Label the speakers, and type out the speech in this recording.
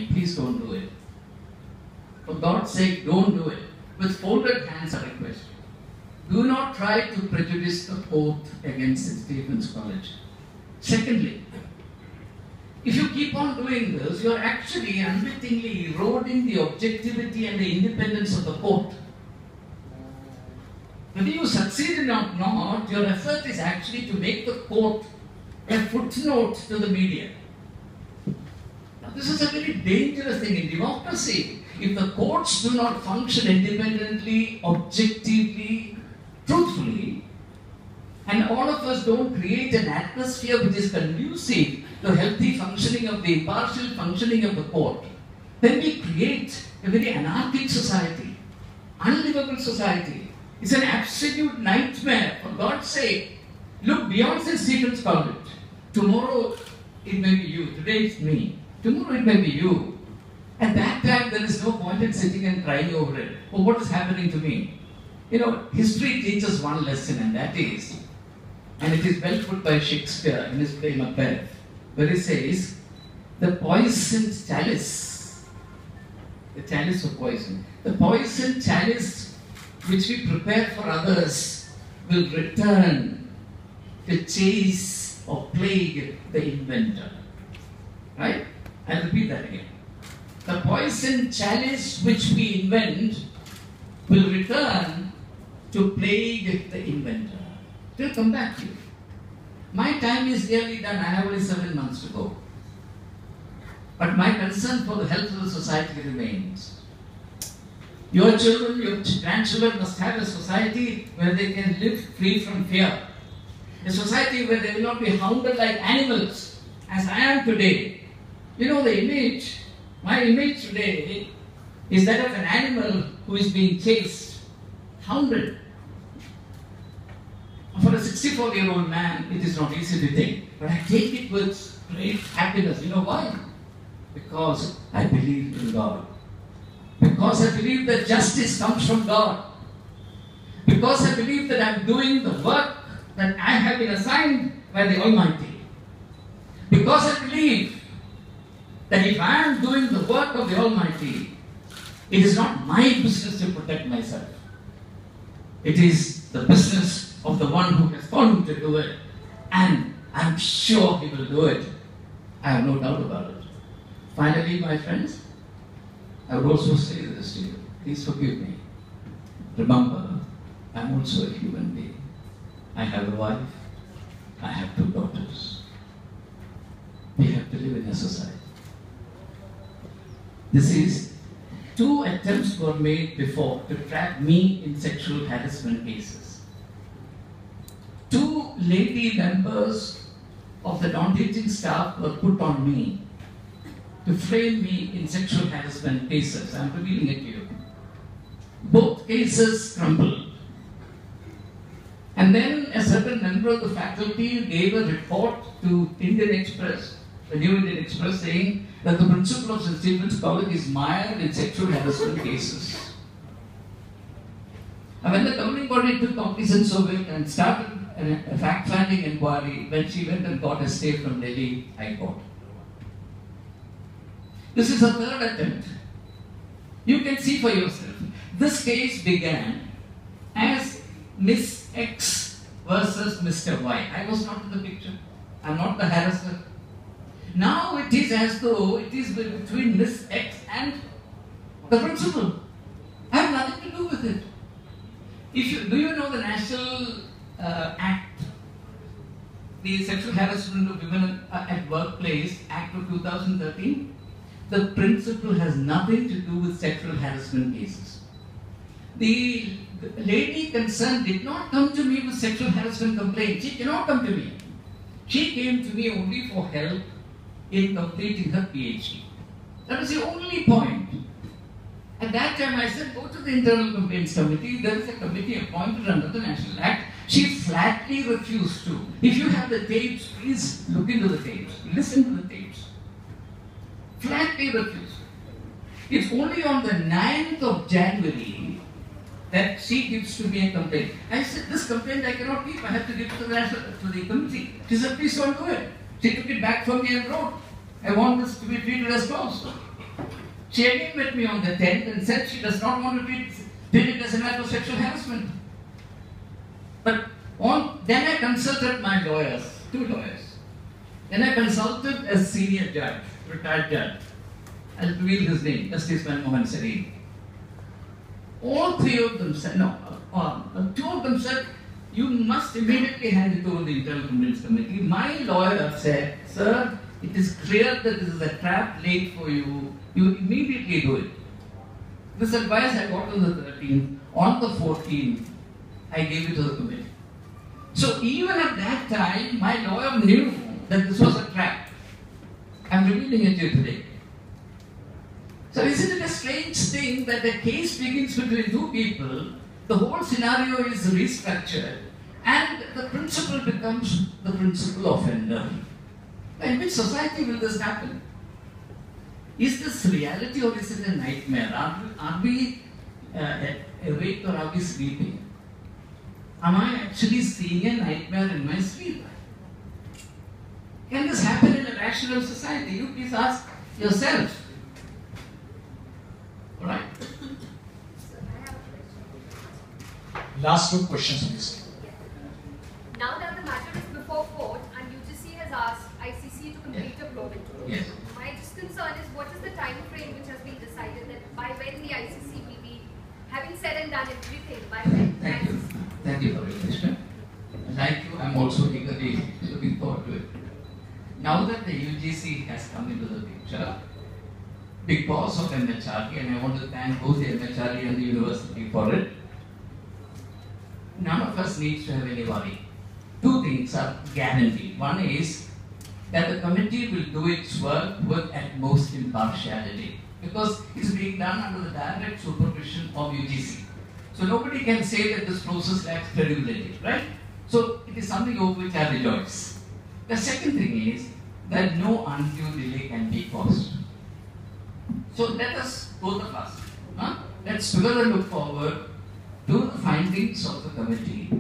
Speaker 1: me. Please don't do it. For God's sake, don't do it. With folded hands, I request you. Do not try to prejudice the court against St. Stephen's College. Secondly, if you keep on doing this, you are actually unwittingly eroding the objectivity and the independence of the court. Whether you succeed or not, your effort is actually to make the court a footnote to the media. Now, this is a very dangerous thing in democracy. If the courts do not function independently, objectively, truthfully, and all of us don't create an atmosphere which is conducive to healthy functioning of the impartial functioning of the court, then we create a very anarchic society, unlivable society. It's an absolute nightmare. For God's sake, look beyond St. Stephen's College. Tomorrow it may be you. Today it's me. Tomorrow it may be you. At that time, there is no point in sitting and crying over it. Oh, what is happening to me? You know, history teaches one lesson, and that is, and it is well put by Shakespeare in his play Macbeth, where he says, the poisoned chalice, the chalice of poison, the poisoned chalice which we prepare for others will return to chase or plague the inventor. Right? I'll repeat that again. The poisoned chalice which we invent will return to plague the inventor. It will come back to you. My time is nearly done. I have only 7 months to go. But my concern for the health of the society remains. Your children, your grandchildren must have a society where they can live free from fear. A society where they will not be hounded like animals, as I am today. You know the image, my image today is that of an animal who is being chased, hounded. For a 64-year-old man, it is not easy to take. But I take it with great happiness. You know why? Because I believe in God. Because I believe that justice comes from God. Because I believe that I am doing the work that I have been assigned by the Almighty. Because I believe that if I am doing the work of the Almighty, it is not my business to protect myself. It is the business of the one who has called me to do it. And I am sure he will do it. I have no doubt about it. Finally, my friends, I would also say this to you. Please forgive me. Remember, I am also a human being. I have a wife. I have 2 daughters. We have to live in a society. This is 2 attempts were made before to trap me in sexual harassment cases. 2 lady members of the non-teaching staff were put on me to frame me in sexual harassment cases. I am revealing it to you. Both cases crumbled. And then a certain member of the faculty gave a report to Indian Express, the New Indian Express, saying that the principal of St. Stephen's College is mired in sexual harassment cases. And when the governing body took cognizance of it and started a fact-finding inquiry, when she went and got a stay from Delhi High Court. This is a 3rd attempt. You can see for yourself. This case began as Miss X versus Mr. Y. I was not in the picture. I am not the harasser. Now it is as though it is between Miss X and the principal. I have nothing to do with it. Do you know the National Act, the Sexual Harassment of Women at Workplace Act of 2013? The principal has nothing to do with sexual harassment cases. The lady concerned did not come to me with sexual harassment complaints. She cannot come to me. She came to me only for help in completing her PhD. That was the only point. At that time I said, go to the Internal Complaints Committee. There is a committee appointed under the National Act. She flatly refused to. If you have the tapes, please look into the tapes. Listen to the tapes. Flatly refused. It's only on the 9th of January that she gives to me a complaint. I said, this complaint I cannot keep. I have to give it to the committee. She said, please don't do it. She took it back from me and wrote, I want this to be treated as closed. She again met me on the 10th and said she does not want to treat it as a matter of sexual harassment. But then I consulted my lawyers, 2 lawyers. Then I consulted a senior judge, retired judge. I'll reveal his name, Justice Manmohan Sareen. All 3 of them said, 2 of them said, you must immediately hand it over to the Internal Complaints Committee. My lawyer said, sir, it is clear that this is a trap laid for you. You immediately do it. This advice I got on the 13th. On the 14th, I gave it to the committee. So even at that time, my lawyer knew that this was a trap. I'm revealing it to you today. So isn't it a strange thing that the case begins between 2 people, the whole scenario is restructured, and the principal becomes the principal offender? In which society will this happen? Is this reality or is it a nightmare? Are we awake or are we sleeping? Am I actually seeing a nightmare in my sleep? Can this happen in a rational society? You please ask yourself. Alright?
Speaker 2: Last 2 questions, please.
Speaker 3: Now that the matter is before court and UGC has asked ICC to complete a probe into it,
Speaker 1: Yes.
Speaker 3: my just concern is what is the time frame which has been decided that by when the ICC will be, having said and done everything, by when?
Speaker 1: Thank you. Thank you for your question. Like you, I'm also eagerly looking forward to it. Now that the UGC has come into the picture, because of MHRD, and I want to thank both the MHRD and the university for it, none of us needs to have any worry. 2 things are guaranteed. One is that the committee will do its work with at most impartiality, because it's being done under the direct supervision of UGC. So nobody can say that this process lacks credibility, right? So it is something over which I rejoice. The second thing is that no undue delay can be caused. So let us, both of us, let's together look forward to the findings of the committee